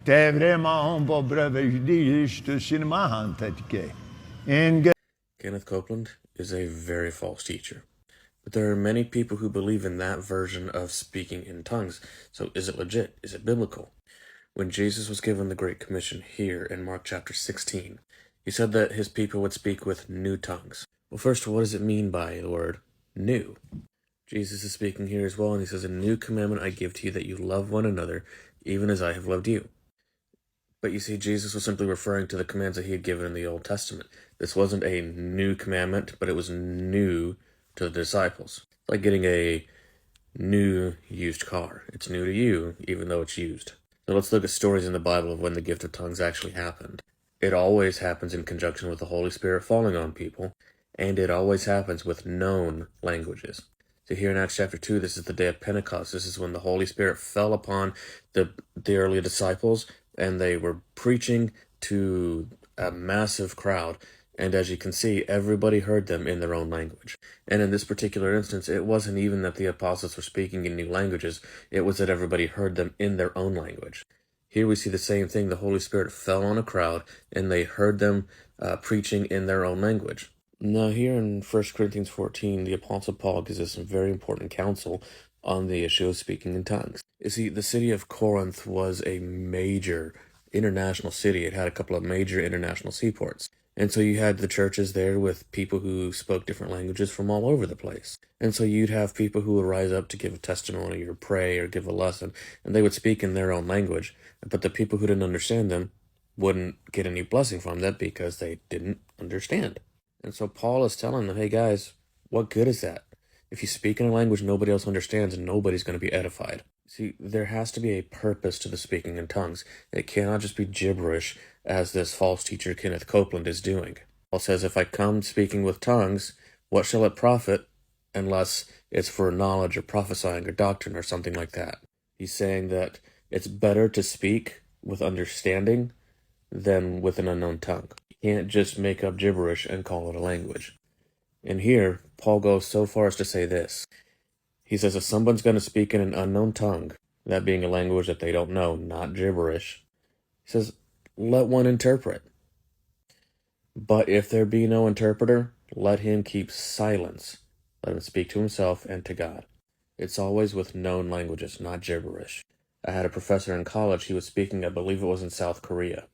T'es vraiment un beau brevet, je dis juste cinéma en tête que. And Kenneth Copeland is a very false teacher. But there are many people who believe in that version of speaking in tongues. So is it legit? Is it biblical? When Jesus was given the Great Commission here in Mark chapter 16, he said that his people would speak with new tongues. Well, first, what does it mean by the word new? Jesus is speaking here as well, and he says, "A new commandment I give to you, that you love one another, even as I have loved you." But you see, Jesus was simply referring to the commands that he had given in the Old Testament. This wasn't a new commandment, but it was new to the disciples. It's like getting a new used car. It's new to you, even though it's used. So let's look at stories in the Bible of when the gift of tongues actually happened. It always happens in conjunction with the Holy Spirit falling on people, and it always happens with known languages. So here in Acts chapter 2, this is the day of Pentecost. This is when the Holy Spirit fell upon the early disciples, and they were preaching to a massive crowd. And as you can see, everybody heard them in their own language. And in this particular instance, it wasn't even that the apostles were speaking in new languages, it was that everybody heard them in their own language. Here we see the same thing. The Holy Spirit fell on a crowd, and they heard them preaching in their own language. Now, here in 1 Corinthians 14, the Apostle Paul gives us some very important counsel on the issue of speaking in tongues. You see, the city of Corinth was a major international city. It had a couple of major international seaports. And so you had the churches there with people who spoke different languages from all over the place. And so you'd have people who would rise up to give a testimony or pray or give a lesson, and they would speak in their own language. But the people who didn't understand them wouldn't get any blessing from that because they didn't understand. And so Paul is telling them, hey guys, what good is that? If you speak in a language nobody else understands, nobody's going to be edified. See, there has to be a purpose to the speaking in tongues. It cannot just be gibberish, as this false teacher Kenneth Copeland is doing. Paul says, if I come speaking with tongues, what shall it profit, unless it's for knowledge or prophesying or doctrine or something like that? He's saying that it's better to speak with understanding than with an unknown tongue. You can't just make up gibberish and call it a language. And here, Paul goes so far as to say this. He says if someone's going to speak in an unknown tongue, that being a language that they don't know, not gibberish, he says, let one interpret. But if there be no interpreter, let him keep silence. Let him speak to himself and to God. It's always with known languages, not gibberish. I had a professor in college, he was speaking, I believe it was in South Korea,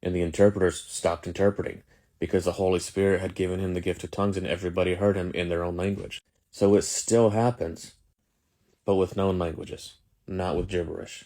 and the interpreters stopped interpreting because the Holy Spirit had given him the gift of tongues and everybody heard him in their own language. So it still happens, but with known languages, not with gibberish.